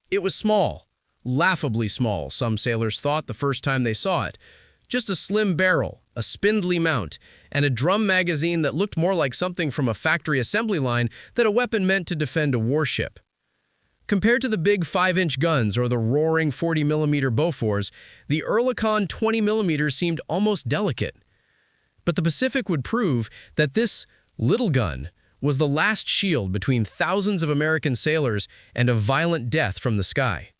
It was small, laughably small, some sailors thought the first time they saw it. Just a slim barrel, a spindly mount, and a drum magazine that looked more like something from a factory assembly line than a weapon meant to defend a warship. Compared to the big 5-inch guns or the roaring 40mm Bofors, the Oerlikon 20mm seemed almost delicate. But the Pacific would prove that this little gun was the last shield between thousands of American sailors and a violent death from the sky.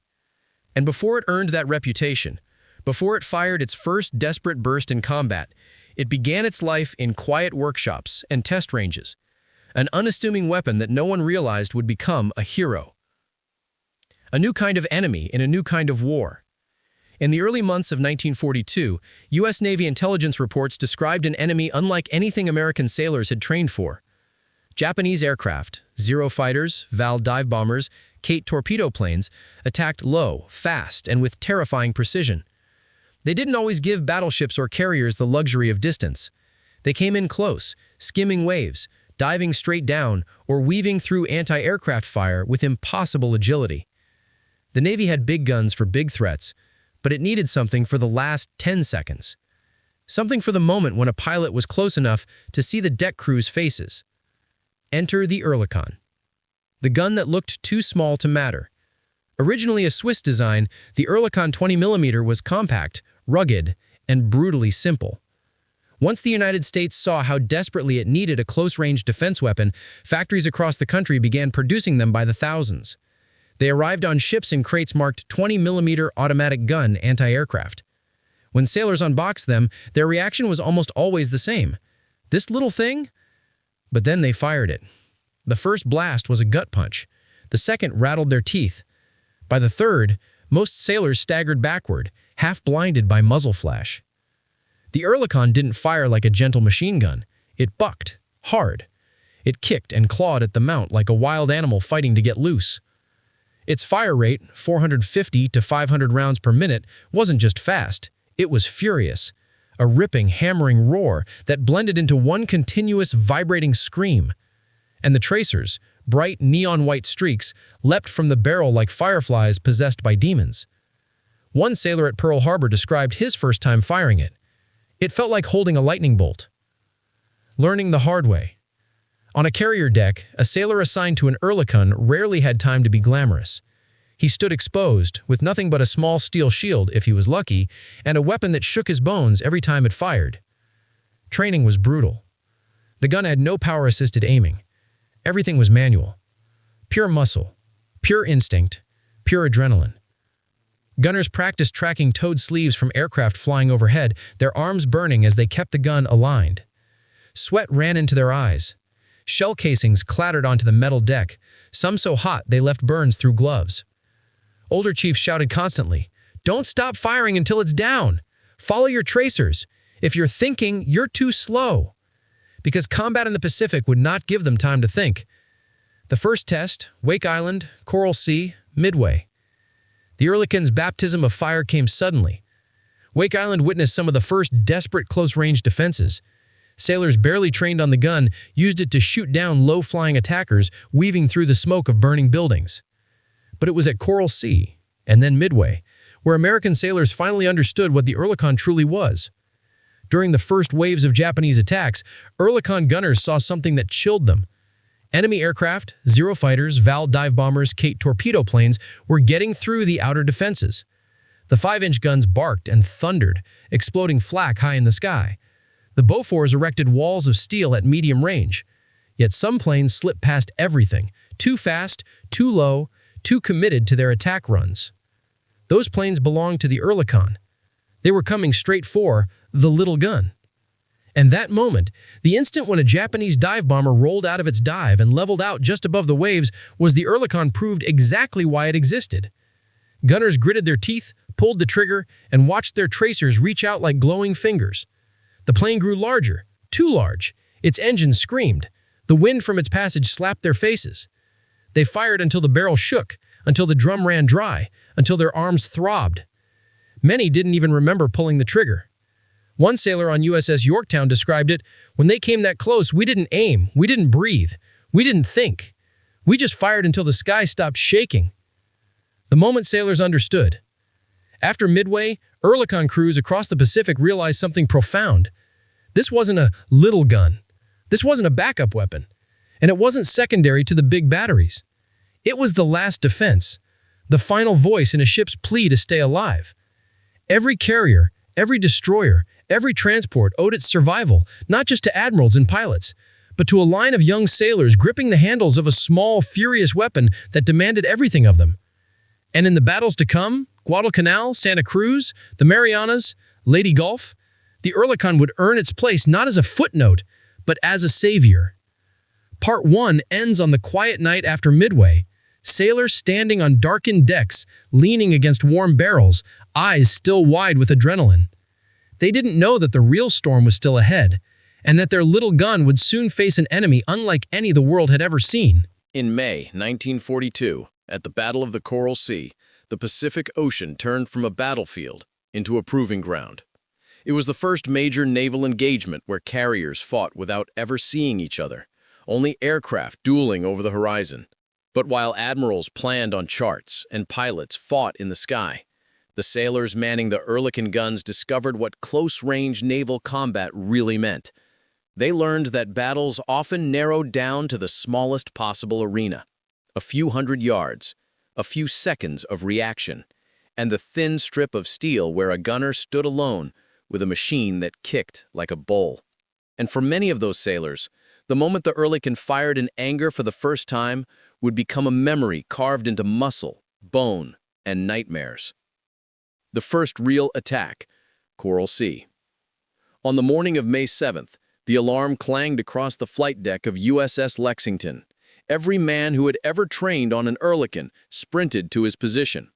And before it earned that reputation, before it fired its first desperate burst in combat, it began its life in quiet workshops and test ranges, an unassuming weapon that no one realized would become a hero. A new kind of enemy in a new kind of war. In the early months of 1942, U.S. Navy intelligence reports described an enemy unlike anything American sailors had trained for. Japanese aircraft, Zero fighters, Val dive bombers, Kate torpedo planes, attacked low, fast, and with terrifying precision. They didn't always give battleships or carriers the luxury of distance. They came in close, skimming waves, diving straight down, or weaving through anti-aircraft fire with impossible agility. The Navy had big guns for big threats, but it needed something for the last 10 seconds. Something for the moment when a pilot was close enough to see the deck crew's faces. Enter the Oerlikon, the gun that looked too small to matter. Originally a Swiss design, the Oerlikon 20mm was compact, rugged, and brutally simple. Once the United States saw how desperately it needed a close-range defense weapon, factories across the country began producing them by the thousands. They arrived on ships in crates marked 20mm automatic gun anti-aircraft. When sailors unboxed them, their reaction was almost always the same. This little thing? But then they fired it. The first blast was a gut punch. The second rattled their teeth. By the third, most sailors staggered backward, half blinded by muzzle flash. The Oerlikon didn't fire like a gentle machine gun. It bucked, hard. It kicked and clawed at the mount like a wild animal fighting to get loose. Its fire rate, 450 to 500 rounds per minute, wasn't just fast, it was furious. A ripping, hammering roar that blended into one continuous, vibrating scream. And the tracers, bright neon-white streaks, leapt from the barrel like fireflies possessed by demons. One sailor at Pearl Harbor described his first time firing it. It felt like holding a lightning bolt. Learning the hard way. On a carrier deck, a sailor assigned to an Oerlikon rarely had time to be glamorous. He stood exposed, with nothing but a small steel shield, if he was lucky, and a weapon that shook his bones every time it fired. Training was brutal. The gun had no power-assisted aiming. Everything was manual. Pure muscle, pure instinct, pure adrenaline. Gunners practiced tracking towed sleeves from aircraft flying overhead, their arms burning as they kept the gun aligned. Sweat ran into their eyes. Shell casings clattered onto the metal deck, some so hot they left burns through gloves. Older chiefs shouted constantly, "Don't stop firing until it's down. Follow your tracers. If you're thinking, you're too slow." Because combat in the Pacific would not give them time to think. The first test, Wake Island, Coral Sea, Midway. The Oerlikon's baptism of fire came suddenly. Wake Island witnessed some of the first desperate close-range defenses. Sailors barely trained on the gun used it to shoot down low-flying attackers weaving through the smoke of burning buildings. But it was at Coral Sea, and then Midway, where American sailors finally understood what the Oerlikon truly was. During the first waves of Japanese attacks, Oerlikon gunners saw something that chilled them. Enemy aircraft, Zero fighters, Val dive bombers, Kate torpedo planes were getting through the outer defenses. The 5-inch guns barked and thundered, exploding flak high in the sky. The Bofors erected walls of steel at medium range. Yet some planes slipped past everything, too fast, too low, too committed to their attack runs. Those planes belonged to the Oerlikon. They were coming straight for the little gun. And that moment, the instant when a Japanese dive bomber rolled out of its dive and leveled out just above the waves, was the Oerlikon proved exactly why it existed. Gunners gritted their teeth, pulled the trigger, and watched their tracers reach out like glowing fingers. The plane grew larger, too large. Its engines screamed. The wind from its passage slapped their faces. They fired until the barrel shook, until the drum ran dry, until their arms throbbed. Many didn't even remember pulling the trigger. One sailor on USS Yorktown described it, "When they came that close, we didn't aim, we didn't breathe, we didn't think. We just fired until the sky stopped shaking." The moment sailors understood. After Midway, Oerlikon crews across the Pacific realized something profound. This wasn't a little gun. This wasn't a backup weapon. And it wasn't secondary to the big batteries. It was the last defense, the final voice in a ship's plea to stay alive. Every carrier, every destroyer, every transport owed its survival, not just to admirals and pilots, but to a line of young sailors gripping the handles of a small, furious weapon that demanded everything of them. And in the battles to come, Guadalcanal, Santa Cruz, the Marianas, Leyte Gulf, the Oerlikon would earn its place not as a footnote, but as a savior. Part 1 ends on the quiet night after Midway, sailors standing on darkened decks, leaning against warm barrels, eyes still wide with adrenaline. They didn't know that the real storm was still ahead, and that their little gun would soon face an enemy unlike any the world had ever seen. In May 1942, at the Battle of the Coral Sea, the Pacific Ocean turned from a battlefield into a proving ground. It was the first major naval engagement where carriers fought without ever seeing each other, only aircraft dueling over the horizon. But while admirals planned on charts and pilots fought in the sky, the sailors manning the Oerlikon guns discovered what close-range naval combat really meant. They learned that battles often narrowed down to the smallest possible arena, a few hundred yards, a few seconds of reaction, and the thin strip of steel where a gunner stood alone with a machine that kicked like a bull. And for many of those sailors, the moment the Oerlikon fired in anger for the first time would become a memory carved into muscle, bone, and nightmares. The first real attack, Coral Sea. On the morning of May 7th, the alarm clanged across the flight deck of USS Lexington. Every man who had ever trained on an Oerlikon sprinted to his position.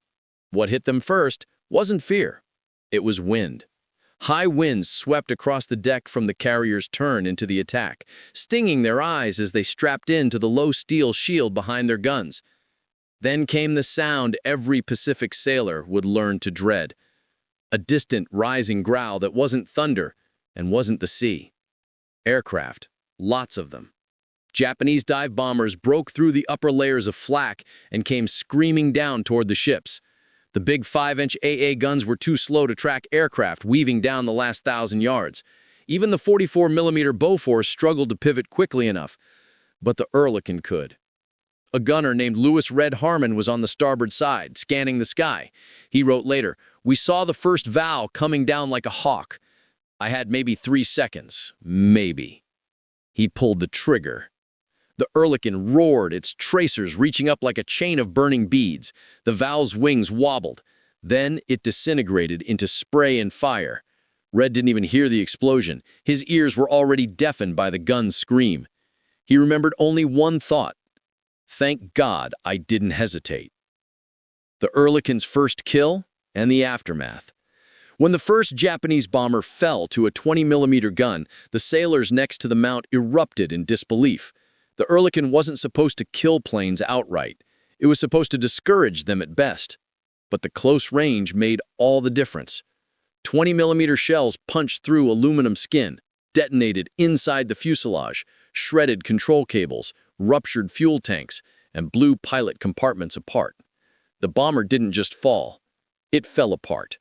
What hit them first wasn't fear. It was wind. High winds swept across the deck from the carrier's turn into the attack, stinging their eyes as they strapped into the low steel shield behind their guns. Then came the sound every Pacific sailor would learn to dread. A distant, rising growl that wasn't thunder and wasn't the sea. Aircraft, lots of them. Japanese dive bombers broke through the upper layers of flak and came screaming down toward the ships. The big 5-inch AA guns were too slow to track aircraft weaving down the last 1,000 yards. Even the 44mm Bofors struggled to pivot quickly enough, but the Oerlikon could. A gunner named Lewis Red Harmon was on the starboard side, scanning the sky. He wrote later, "We saw the first vow coming down like a hawk. I had maybe 3 seconds, maybe." He pulled the trigger. The Oerlikon roared, its tracers reaching up like a chain of burning beads. The vow's wings wobbled. Then it disintegrated into spray and fire. Red didn't even hear the explosion. His ears were already deafened by the gun's scream. He remembered only one thought. Thank God I didn't hesitate. The Oerlikon's first kill and the aftermath. When the first Japanese bomber fell to a 20mm gun, the sailors next to the mount erupted in disbelief. The Oerlikon wasn't supposed to kill planes outright. It was supposed to discourage them at best. But the close range made all the difference. 20mm shells punched through aluminum skin, detonated inside the fuselage, shredded control cables, ruptured fuel tanks, and blew pilot compartments apart. The bomber didn't just fall. It fell apart.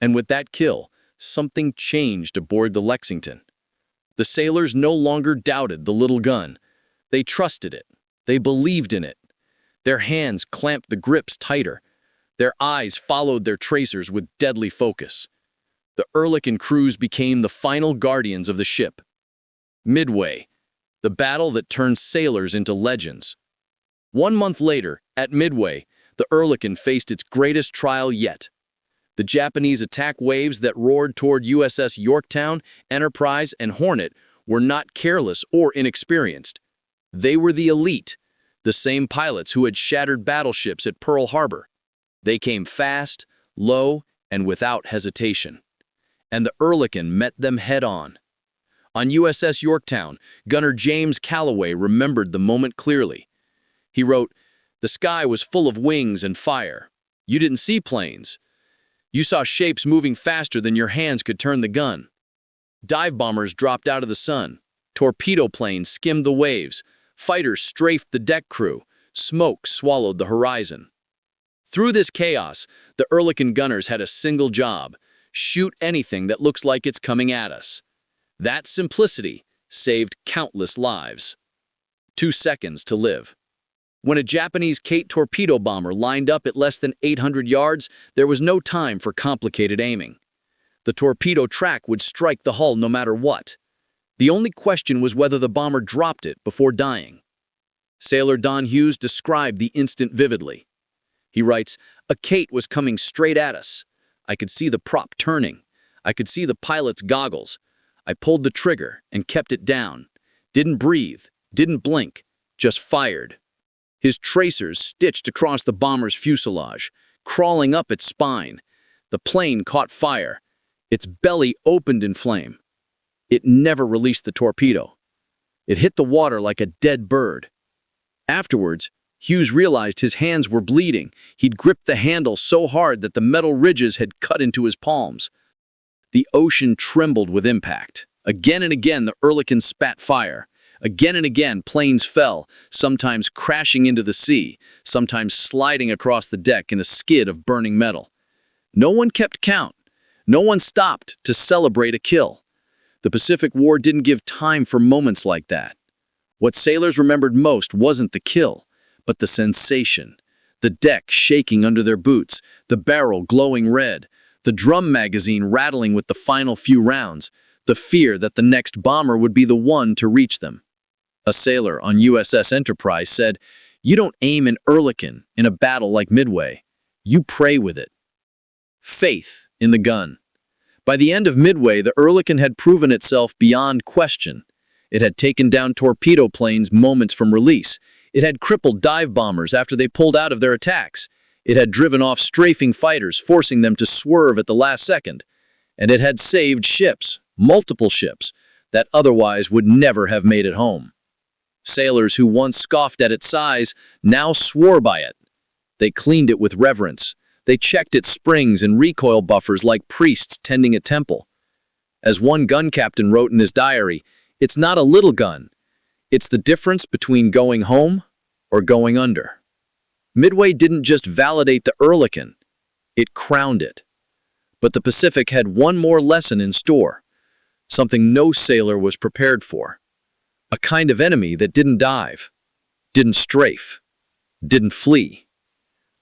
And with that kill, something changed aboard the Lexington. The sailors no longer doubted the little gun. They trusted it. They believed in it. Their hands clamped the grips tighter. Their eyes followed their tracers with deadly focus. The Oerlikon crews became the final guardians of the ship. Midway, the battle that turned sailors into legends. 1 month later, at Midway, the Oerlikon faced its greatest trial yet. The Japanese attack waves that roared toward USS Yorktown, Enterprise, and Hornet were not careless or inexperienced. They were the elite, the same pilots who had shattered battleships at Pearl Harbor. They came fast, low, and without hesitation. And the Oerlikon met them head-on. On USS Yorktown, Gunner James Calloway remembered the moment clearly. He wrote, "The sky was full of wings and fire. You didn't see planes. You saw shapes moving faster than your hands could turn the gun. Dive bombers dropped out of the sun. Torpedo planes skimmed the waves. Fighters strafed the deck crew. Smoke swallowed the horizon. Through this chaos, the Oerlikon gunners had a single job: shoot anything that looks like it's coming at us. That simplicity saved countless lives. 2 seconds to live. When a Japanese Kate torpedo bomber lined up at less than 800 yards, there was no time for complicated aiming. The torpedo track would strike the hull no matter what. The only question was whether the bomber dropped it before dying. Sailor Don Hughes described the instant vividly. He writes, "A Kate was coming straight at us. I could see the prop turning. I could see the pilot's goggles. I pulled the trigger and kept it down. Didn't breathe, didn't blink, just fired." His tracers stitched across the bomber's fuselage, crawling up its spine. The plane caught fire. Its belly opened in flame. It never released the torpedo. It hit the water like a dead bird. Afterwards, Hughes realized his hands were bleeding. He'd gripped the handle so hard that the metal ridges had cut into his palms. The ocean trembled with impact. Again and again, the Oerlikon spat fire. Again and again, planes fell, sometimes crashing into the sea, sometimes sliding across the deck in a skid of burning metal. No one kept count. No one stopped to celebrate a kill. The Pacific War didn't give time for moments like that. What sailors remembered most wasn't the kill, but the sensation. The deck shaking under their boots, the barrel glowing red, the drum magazine rattling with the final few rounds, the fear that the next bomber would be the one to reach them. A sailor on USS Enterprise said, "You don't aim an Oerlikon in a battle like Midway. You pray with it." Faith in the gun. By the end of Midway, the Oerlikon had proven itself beyond question. It had taken down torpedo planes moments from release. It had crippled dive bombers after they pulled out of their attacks. It had driven off strafing fighters, forcing them to swerve at the last second. And it had saved ships, multiple ships, that otherwise would never have made it home. Sailors who once scoffed at its size now swore by it. They cleaned it with reverence. They checked its springs and recoil buffers like priests tending a temple. As one gun captain wrote in his diary, "It's not a little gun. It's the difference between going home or going under." Midway didn't just validate the Oerlikon, it crowned it. But the Pacific had one more lesson in store, something no sailor was prepared for. A kind of enemy that didn't dive, didn't strafe, didn't flee.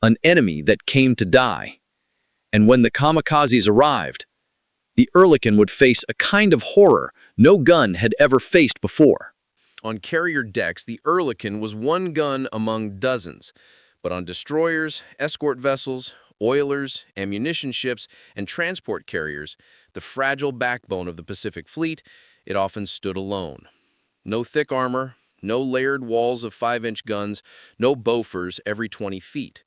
An enemy that came to die. And when the kamikazes arrived, the Oerlikon would face a kind of horror no gun had ever faced before. On carrier decks, the Oerlikon was one gun among dozens, but on destroyers, escort vessels, oilers, ammunition ships, and transport carriers, the fragile backbone of the Pacific Fleet, it often stood alone. No thick armor, no layered walls of 5-inch guns, no Bofors every 20 feet.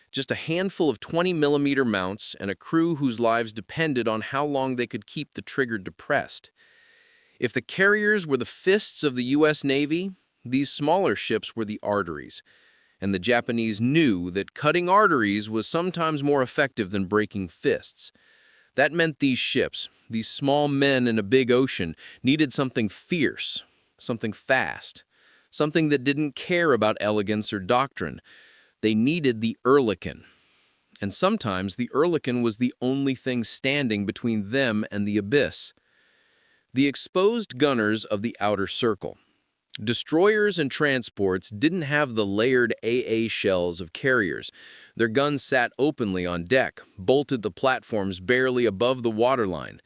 Just a handful of 20-millimeter mounts and a crew whose lives depended on how long they could keep the trigger depressed. If the carriers were the fists of the U.S. Navy, these smaller ships were the arteries. And the Japanese knew that cutting arteries was sometimes more effective than breaking fists. That meant these ships, these small men in a big ocean, needed something fierce, something fast, something that didn't care about elegance or doctrine. They needed the Oerlikon. And sometimes the Oerlikon was the only thing standing between them and the abyss. The exposed gunners of the outer circle. Destroyers and transports didn't have the layered AA shells of carriers. Their guns sat openly on deck, bolted the platforms barely above the waterline.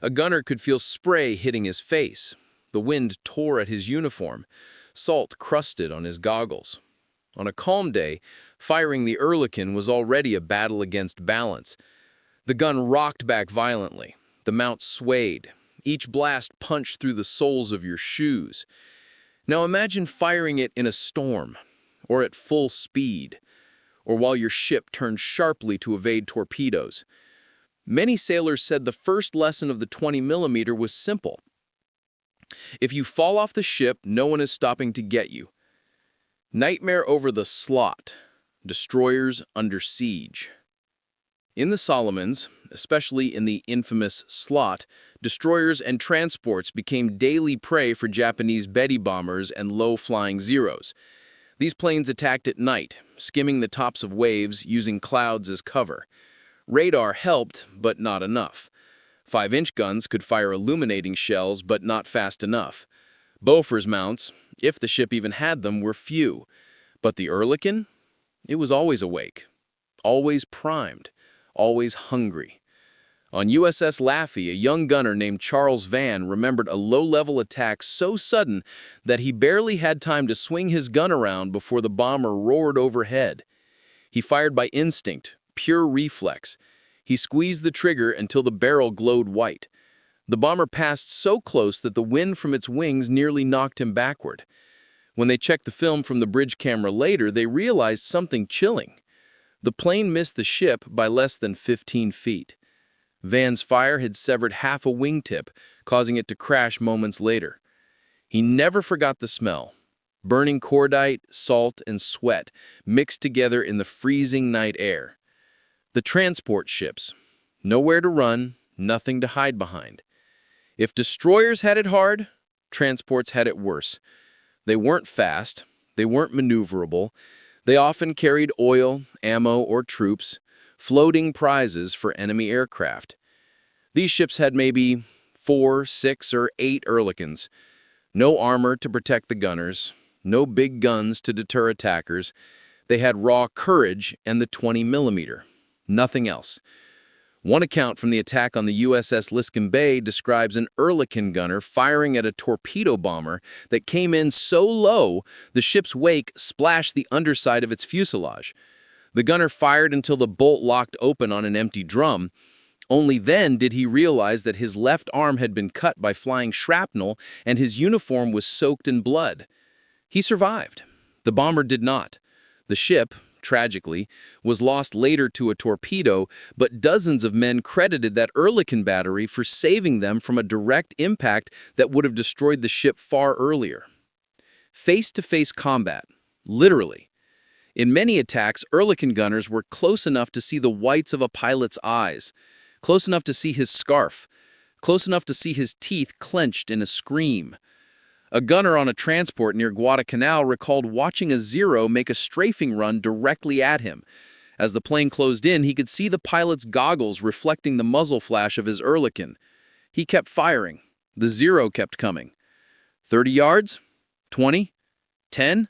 A gunner could feel spray hitting his face. The wind tore at his uniform. Salt crusted on his goggles. On a calm day, firing the Oerlikon was already a battle against balance. The gun rocked back violently. The mount swayed. Each blast punched through the soles of your shoes. Now imagine firing it in a storm, or at full speed, or while your ship turned sharply to evade torpedoes. Many sailors said the first lesson of the 20-millimeter was simple. If you fall off the ship, no one is stopping to get you. Nightmare over the slot. Destroyers under siege. In the Solomons, especially in the infamous slot, destroyers and transports became daily prey for Japanese Betty bombers and low-flying Zeros. These planes attacked at night, skimming the tops of waves using clouds as cover. Radar helped, but not enough. 5-inch guns could fire illuminating shells, but not fast enough. Bofors mounts, if the ship even had them, were few. But the Oerlikon? It was always awake, always primed, always hungry. On USS Laffey, a young gunner named Charles Van remembered a low-level attack so sudden that he barely had time to swing his gun around before the bomber roared overhead. He fired by instinct, pure reflex. He squeezed the trigger until the barrel glowed white. The bomber passed so close that the wind from its wings nearly knocked him backward. When they checked the film from the bridge camera later, they realized something chilling. The plane missed the ship by less than 15 feet. Van's fire had severed half a wingtip, causing it to crash moments later. He never forgot the smell. Burning cordite, salt, and sweat mixed together in the freezing night air. The transport ships. Nowhere to run, nothing to hide behind. If destroyers had it hard, transports had it worse. They weren't fast, they weren't maneuverable. They often carried oil, ammo, or troops, floating prizes for enemy aircraft. These ships had maybe 4, 6, or 8 Oerlikons. No armor to protect the gunners, no big guns to deter attackers. They had raw courage and the 20mm. Nothing else. One account from the attack on the USS Liscon Bay describes an Oerlikon gunner firing at a torpedo bomber that came in so low the ship's wake splashed the underside of its fuselage. The gunner fired until the bolt locked open on an empty drum. Only then did he realize that his left arm had been cut by flying shrapnel and his uniform was soaked in blood. He survived. The bomber did not. The ship, tragically, was lost later to a torpedo, but dozens of men credited that Oerlikon battery for saving them from a direct impact that would have destroyed the ship far earlier. Face-to-face combat, literally. In many attacks, Oerlikon gunners were close enough to see the whites of a pilot's eyes, close enough to see his scarf, close enough to see his teeth clenched in a scream. A gunner on a transport near Guadalcanal recalled watching a Zero make a strafing run directly at him. As the plane closed in, he could see the pilot's goggles reflecting the muzzle flash of his Oerlikon. He kept firing. The Zero kept coming. 30 yards? 20? 10?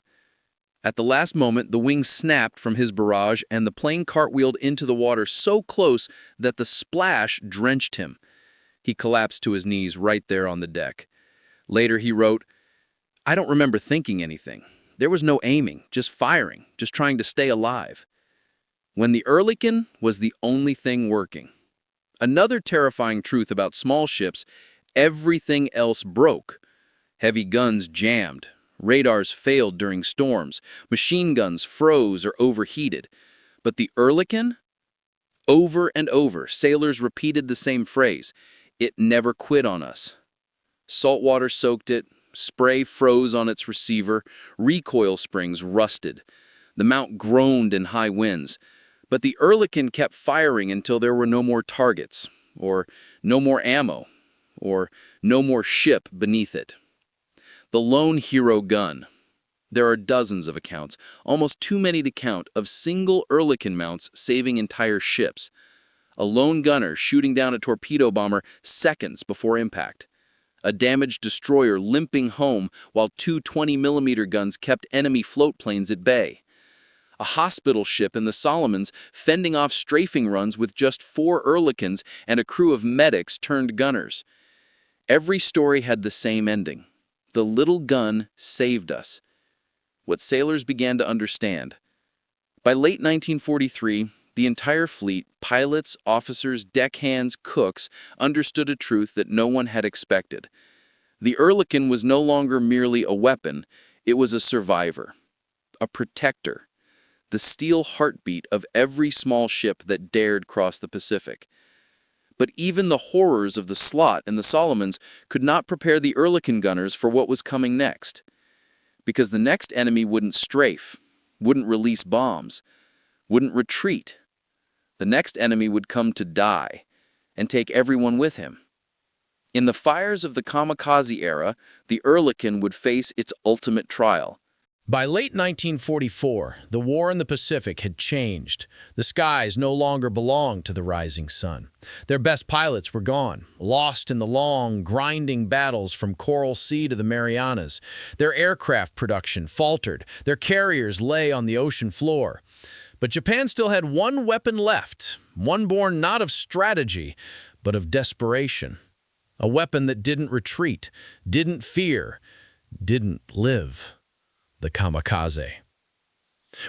At the last moment, the wing snapped from his barrage and the plane cartwheeled into the water so close that the splash drenched him. He collapsed to his knees right there on the deck. Later he wrote, "I don't remember thinking anything. There was no aiming, just firing, just trying to stay alive." When the Oerlikon was the only thing working. Another terrifying truth about small ships, everything else broke. Heavy guns jammed. Radars failed during storms. Machine guns froze or overheated. But the Oerlikon? Over and over, sailors repeated the same phrase. It never quit on us. Salt water soaked it, spray froze on its receiver, recoil springs rusted. The mount groaned in high winds. But the Oerlikon kept firing until there were no more targets, or no more ammo, or no more ship beneath it. The lone hero gun. There are dozens of accounts, almost too many to count, of single Oerlikon mounts saving entire ships. A lone gunner shooting down a torpedo bomber seconds before impact. A damaged destroyer limping home while 2 20mm guns kept enemy float planes at bay. A hospital ship in the Solomons fending off strafing runs with just 4 Oerlikons and a crew of medics turned gunners. Every story had the same ending. The little gun saved us. What sailors began to understand. By late 1943, the entire fleet, pilots, officers, deckhands, cooks, understood a truth that no one had expected. The Oerlikon was no longer merely a weapon, it was a survivor, a protector, the steel heartbeat of every small ship that dared cross the Pacific. But even the horrors of the slot and the Solomons could not prepare the Oerlikon gunners for what was coming next. Because the next enemy wouldn't strafe, wouldn't release bombs, wouldn't retreat. The next enemy would come to die and take everyone with him. In the fires of the kamikaze era, the Oerlikon would face its ultimate trial. By late 1944, the war in the Pacific had changed. The skies no longer belonged to the rising sun. Their best pilots were gone, lost in the long, grinding battles from Coral Sea to the Marianas. Their aircraft production faltered. Their carriers lay on the ocean floor. But Japan still had one weapon left, one born not of strategy, but of desperation. A weapon that didn't retreat, didn't fear, didn't live. The kamikaze.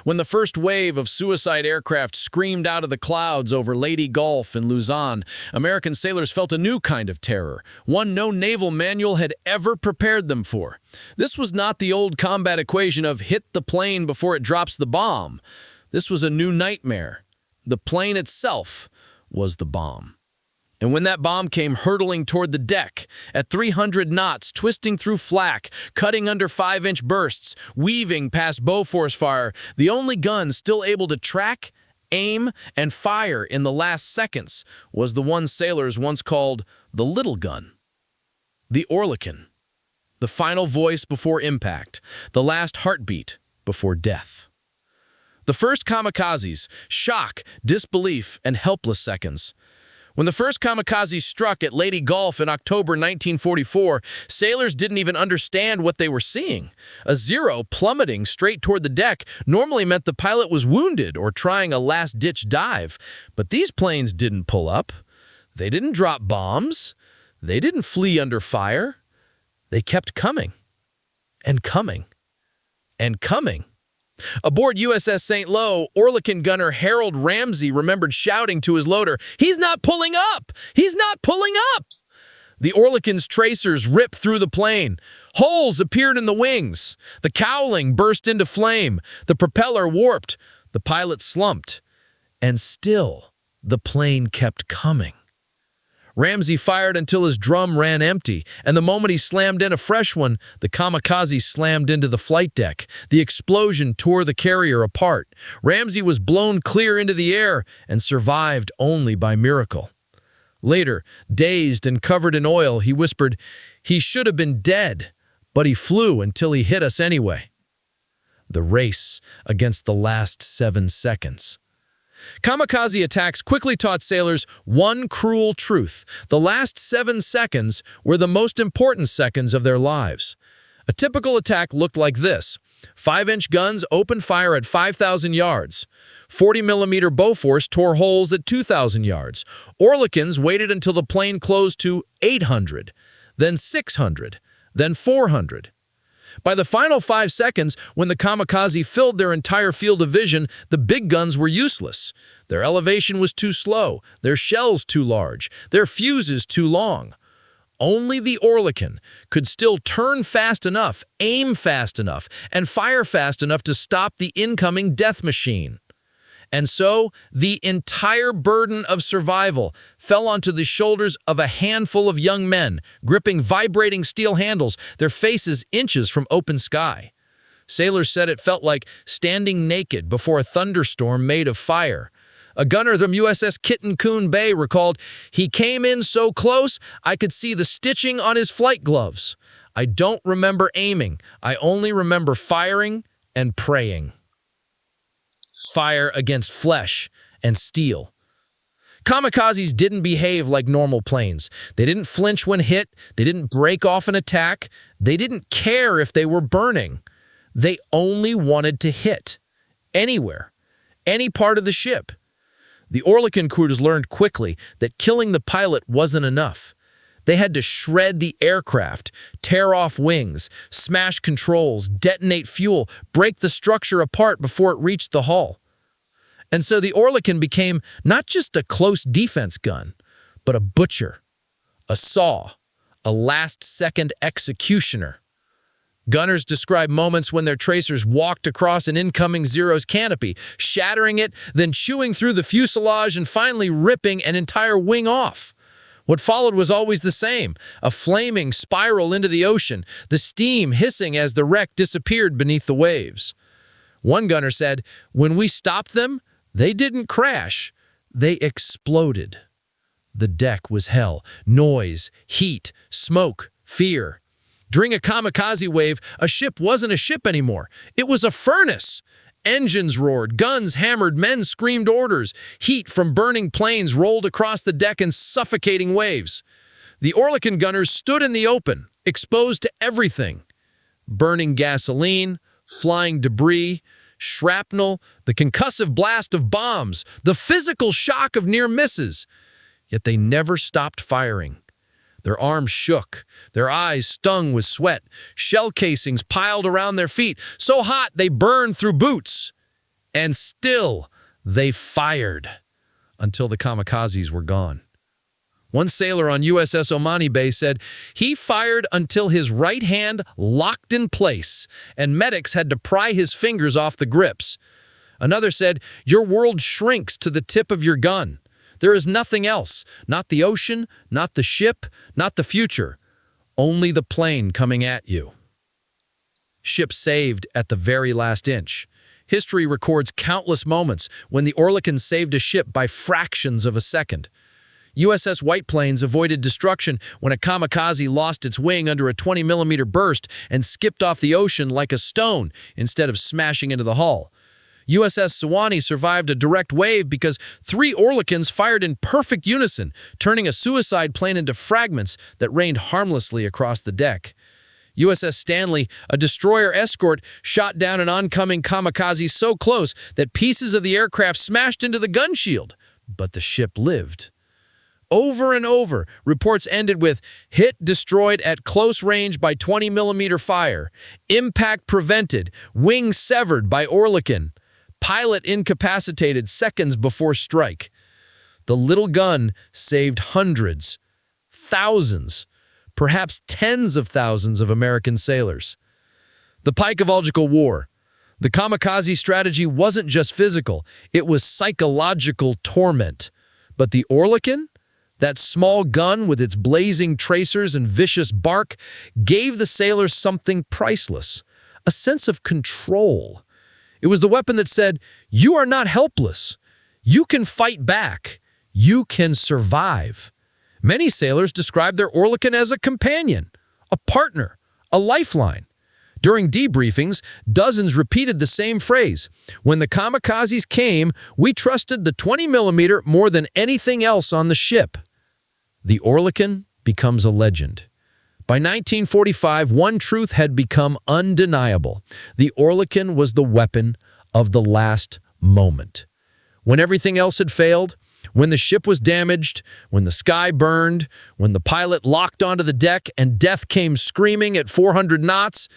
When the first wave of suicide aircraft screamed out of the clouds over Leyte Gulf in Luzon, American sailors felt a new kind of terror, one no naval manual had ever prepared them for. This was not the old combat equation of hit the plane before it drops the bomb. This was a new nightmare. The plane itself was the bomb. And when that bomb came hurtling toward the deck, at 300 knots, twisting through flak, cutting under 5-inch bursts, weaving past Bofors fire, the only gun still able to track, aim, and fire in the last seconds was the one sailors once called the little gun. The Oerlikon. The final voice before impact, the last heartbeat before death. The first kamikazes, shock, disbelief, and helpless seconds. When the first kamikaze struck at Leyte Gulf in October 1944, sailors didn't even understand what they were seeing. A zero plummeting straight toward the deck normally meant the pilot was wounded or trying a last-ditch dive. But these planes didn't pull up. They didn't drop bombs. They didn't flee under fire. They kept coming, and coming, and coming. Aboard USS St. Lo, Oerlikon gunner Harold Ramsey remembered shouting to his loader, "He's not pulling up! He's not pulling up!" The Oerlikon's tracers ripped through the plane. Holes appeared in the wings. The cowling burst into flame. The propeller warped. The pilot slumped. And still, the plane kept coming. Ramsey fired until his drum ran empty, and the moment he slammed in a fresh one, the kamikaze slammed into the flight deck. The explosion tore the carrier apart. Ramsey was blown clear into the air and survived only by miracle. Later, dazed and covered in oil, he whispered, "He should have been dead, but he flew until he hit us anyway." The race against the last 7 seconds. Kamikaze attacks quickly taught sailors one cruel truth. The last 7 seconds were the most important seconds of their lives. A typical attack looked like this. 5-inch guns opened fire at 5,000 yards. 40mm Bofors tore holes at 2,000 yards. Oerlikons waited until the plane closed to 800, then 600, then 400. By the final 5 seconds, when the kamikaze filled their entire field of vision, the big guns were useless. Their elevation was too slow, their shells too large, their fuses too long. Only the Oerlikon could still turn fast enough, aim fast enough, and fire fast enough to stop the incoming death machine. And so, the entire burden of survival fell onto the shoulders of a handful of young men, gripping vibrating steel handles, their faces inches from open sky. Sailors said it felt like standing naked before a thunderstorm made of fire. A gunner from USS Kitten Coon Bay recalled, "He came in so close, I could see the stitching on his flight gloves. I don't remember aiming. I only remember firing and praying." Fire against flesh and steel. Kamikazes didn't behave like normal planes. They didn't flinch when hit. They didn't break off an attack. They didn't care if they were burning. They only wanted to hit. Anywhere. Any part of the ship. The Oerlikon crews learned quickly that killing the pilot wasn't enough. They had to shred the aircraft, tear off wings, smash controls, detonate fuel, break the structure apart before it reached the hull. And so the Oerlikon became not just a close defense gun, but a butcher, a saw, a last-second executioner. Gunners describe moments when their tracers walked across an incoming Zero's canopy, shattering it, then chewing through the fuselage and finally ripping an entire wing off. What followed was always the same, a flaming spiral into the ocean, the steam hissing as the wreck disappeared beneath the waves. One gunner said, "When we stopped them, they didn't crash, they exploded." The deck was hell, noise, heat, smoke, fear. During a kamikaze wave, a ship wasn't a ship anymore. It was a furnace. Engines roared, guns hammered, men screamed orders. Heat from burning planes rolled across the deck in suffocating waves. The Oerlikon gunners stood in the open, exposed to everything. Burning gasoline, flying debris, shrapnel, the concussive blast of bombs, the physical shock of near misses. Yet they never stopped firing. Their arms shook, their eyes stung with sweat, shell casings piled around their feet, so hot they burned through boots. And still, they fired until the kamikazes were gone. One sailor on USS Omani Bay said he fired until his right hand locked in place, and medics had to pry his fingers off the grips. Another said, "Your world shrinks to the tip of your gun. There is nothing else, not the ocean, not the ship, not the future, only the plane coming at you." Ship saved at the very last inch. History records countless moments when the Oerlikon saved a ship by fractions of a second. USS White Plains avoided destruction when a kamikaze lost its wing under a 20-millimeter burst and skipped off the ocean like a stone instead of smashing into the hull. USS Sewanee survived a direct wave because 3 Oerlikons fired in perfect unison, turning a suicide plane into fragments that rained harmlessly across the deck. USS Stanley, a destroyer escort, shot down an oncoming kamikaze so close that pieces of the aircraft smashed into the gun shield, but the ship lived. Over and over, reports ended with hit destroyed at close range by 20-millimeter fire, impact prevented, wing severed by Oerlikon, pilot incapacitated seconds before strike. The little gun saved hundreds, thousands, perhaps tens of thousands of American sailors. The Psychological War. The kamikaze strategy wasn't just physical, it was psychological torment. But the Oerlikon, that small gun with its blazing tracers and vicious bark, gave the sailors something priceless, a sense of control. It was the weapon that said, "You are not helpless. You can fight back. You can survive." Many sailors describe their Oerlikon as a companion, a partner, a lifeline. During debriefings, dozens repeated the same phrase. "When the kamikazes came, we trusted the 20-millimeter more than anything else on the ship." The Oerlikon becomes a legend. By 1945, one truth had become undeniable. The Oerlikon was the weapon of the last moment. When everything else had failed, when the ship was damaged, when the sky burned, when the pilot locked onto the deck and death came screaming at 400 knots,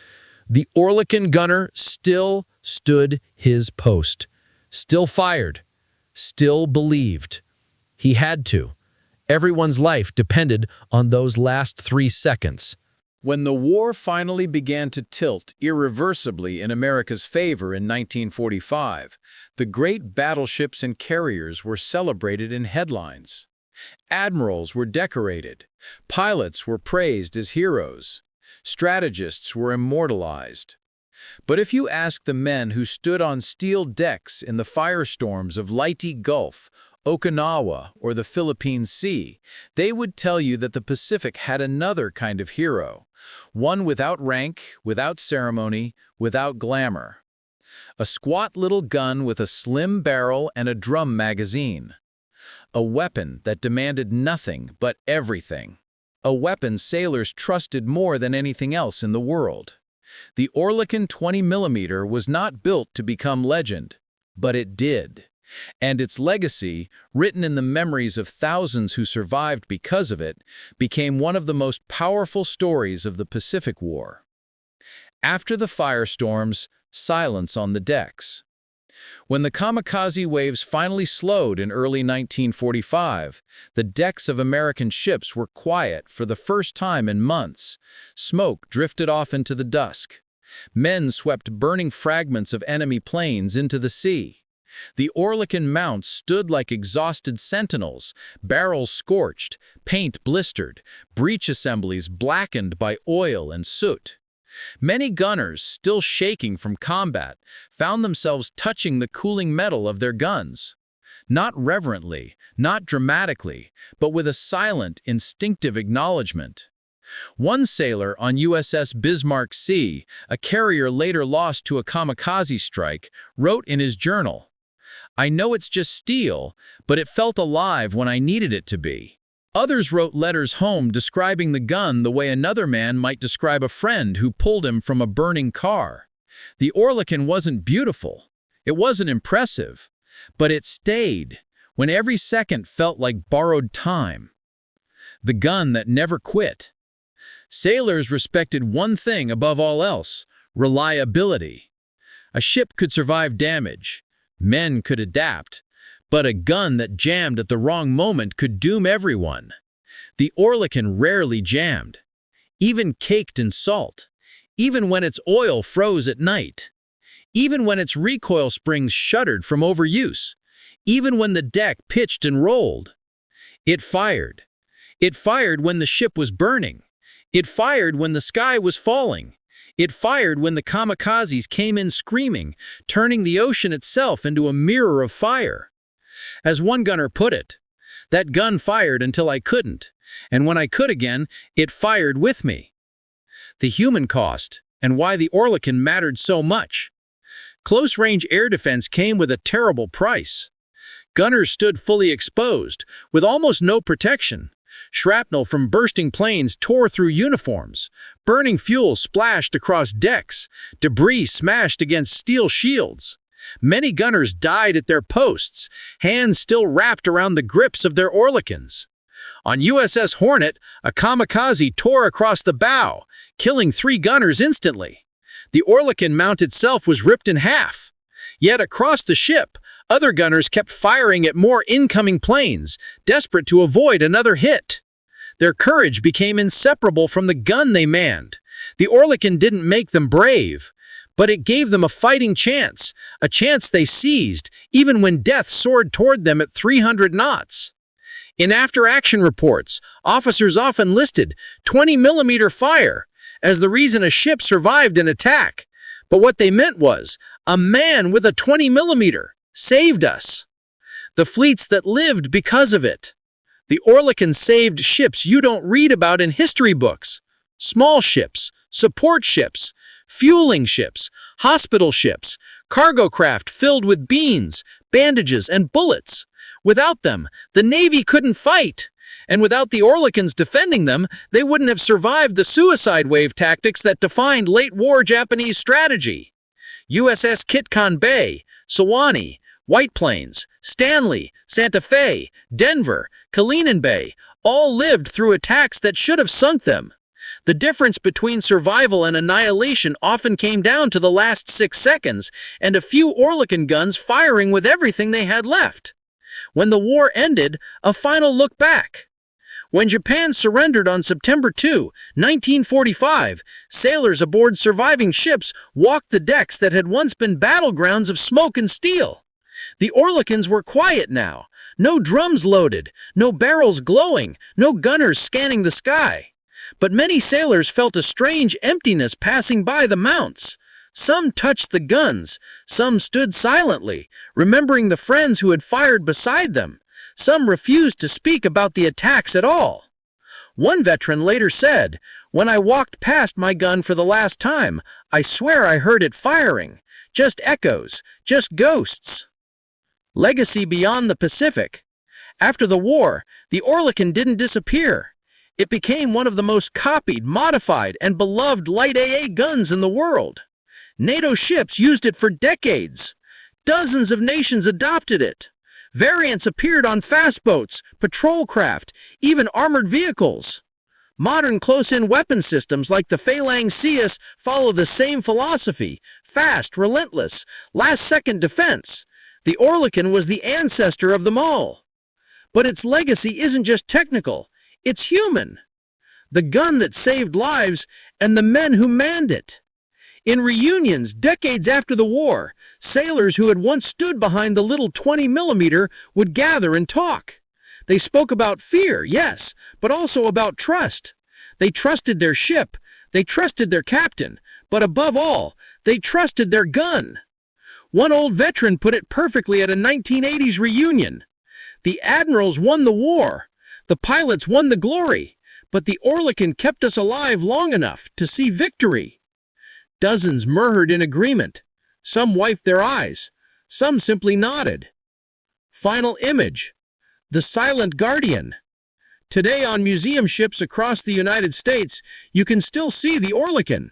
the Oerlikon gunner still stood his post, still fired, still believed. He had to. Everyone's life depended on those last 3 seconds. When the war finally began to tilt irreversibly in America's favor in 1945, the great battleships and carriers were celebrated in headlines. Admirals were decorated, pilots were praised as heroes, strategists were immortalized. But if you ask the men who stood on steel decks in the firestorms of Leyte Gulf, Okinawa, or the Philippine Sea, they would tell you that the Pacific had another kind of hero, one without rank, without ceremony, without glamour. A squat little gun with a slim barrel and a drum magazine. A weapon that demanded nothing but everything. A weapon sailors trusted more than anything else in the world. The Oerlikon 20mm was not built to become legend, but it did. And its legacy, written in the memories of thousands who survived because of it, became one of the most powerful stories of the Pacific War. After the firestorms, silence on the decks. When the kamikaze waves finally slowed in early 1945, the decks of American ships were quiet for the first time in months. Smoke drifted off into the dusk. Men swept burning fragments of enemy planes into the sea. The Oerlikon mounts stood like exhausted sentinels, barrels scorched, paint blistered, breech assemblies blackened by oil and soot. Many gunners, still shaking from combat, found themselves touching the cooling metal of their guns. Not reverently, not dramatically, but with a silent, instinctive acknowledgement. One sailor on USS Bismarck Sea, a carrier later lost to a kamikaze strike, wrote in his journal, "I know it's just steel, but it felt alive when I needed it to be." Others wrote letters home describing the gun the way another man might describe a friend who pulled him from a burning car. The Oerlikon wasn't beautiful. It wasn't impressive. But it stayed, when every second felt like borrowed time. The gun that never quit. Sailors respected one thing above all else: reliability. A ship could survive damage. Men could adapt. But a gun that jammed at the wrong moment could doom everyone. The Oerlikon rarely jammed, even caked in salt, even when its oil froze at night, even when its recoil springs shuddered from overuse, even when the deck pitched and rolled. It fired. It fired when the ship was burning. It fired when the sky was falling. It fired when the kamikazes came in screaming, turning the ocean itself into a mirror of fire. As one gunner put it, "That gun fired until I couldn't, and when I could again, it fired with me." The human cost, and why the Oerlikon mattered so much. Close-range air defense came with a terrible price. Gunners stood fully exposed, with almost no protection. Shrapnel from bursting planes tore through uniforms. Burning fuel splashed across decks. Debris smashed against steel shields. Many gunners died at their posts, hands still wrapped around the grips of their Oerlikons. On USS Hornet, a kamikaze tore across the bow, killing 3 gunners instantly. The Oerlikon mount itself was ripped in half. Yet across the ship, other gunners kept firing at more incoming planes, desperate to avoid another hit. Their courage became inseparable from the gun they manned. The Oerlikon didn't make them brave, but it gave them a fighting chance, a chance they seized, even when death soared toward them at 300 knots. In after-action reports, officers often listed 20-millimeter fire as the reason a ship survived an attack. But what they meant was, a man with a 20-millimeter saved us. The fleets that lived because of it. The Oerlikon saved ships you don't read about in history books. Small ships, support ships, fueling ships, hospital ships, cargo craft filled with beans, bandages, and bullets. Without them, the Navy couldn't fight. And without the Oerlikons defending them, they wouldn't have survived the suicide wave tactics that defined late-war Japanese strategy. USS Kitkan Bay, Sewanee, White Plains, Stanley, Santa Fe, Denver, Kalinin Bay all lived through attacks that should have sunk them. The difference between survival and annihilation often came down to the last 6 seconds and a few Oerlikon guns firing with everything they had left. When the war ended, a final look back. When Japan surrendered on September 2, 1945, sailors aboard surviving ships walked the decks that had once been battlegrounds of smoke and steel. The Oerlikons were quiet now. No drums loaded, no barrels glowing, no gunners scanning the sky. But many sailors felt a strange emptiness passing by the mounts. Some touched the guns, some stood silently, remembering the friends who had fired beside them. Some refused to speak about the attacks at all. One veteran later said, "When I walked past my gun for the last time, I swear I heard it firing. Just echoes, just ghosts." Legacy beyond the Pacific. After the war, the Oerlikon didn't disappear. It became one of the most copied, modified, and beloved light AA guns in the world. NATO ships used it for decades. Dozens of nations adopted it. Variants appeared on fast boats, patrol craft, even armored vehicles. Modern close-in weapon systems like the Phalang Seus follow the same philosophy: fast, relentless, last-second defense. The Oerlikon was the ancestor of them all. But its legacy isn't just technical, it's human. The gun that saved lives and the men who manned it. In reunions decades after the war, sailors who had once stood behind the little 20-millimeter would gather and talk. They spoke about fear, yes, but also about trust. They trusted their ship, they trusted their captain, but above all, they trusted their gun. One old veteran put it perfectly at a 1980s reunion. The admirals won the war, the pilots won the glory, But the Oerlikon kept us alive long enough to see victory. Dozens murmured in agreement. Some wiped their eyes. Some simply nodded. Final image. The Silent Guardian. Today on museum ships across the United States, you can still see the Oerlikon.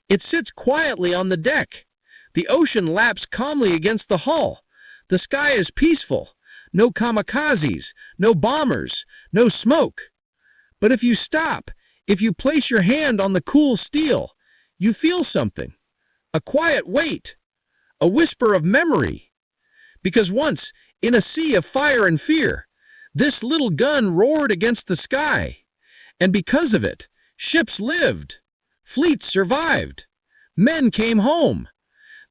It sits quietly on the deck. The ocean laps calmly against the hull. The sky is peaceful. No kamikazes, no bombers, no smoke. But if you stop, if you place your hand on the cool steel, you feel something. A quiet weight. A whisper of memory. Because once, in a sea of fire and fear, this little gun roared against the sky. And because of it, ships lived. Fleets survived. Men came home.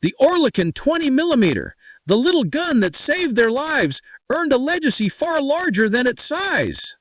The Oerlikon 20mm, the little gun that saved their lives, earned a legacy far larger than its size.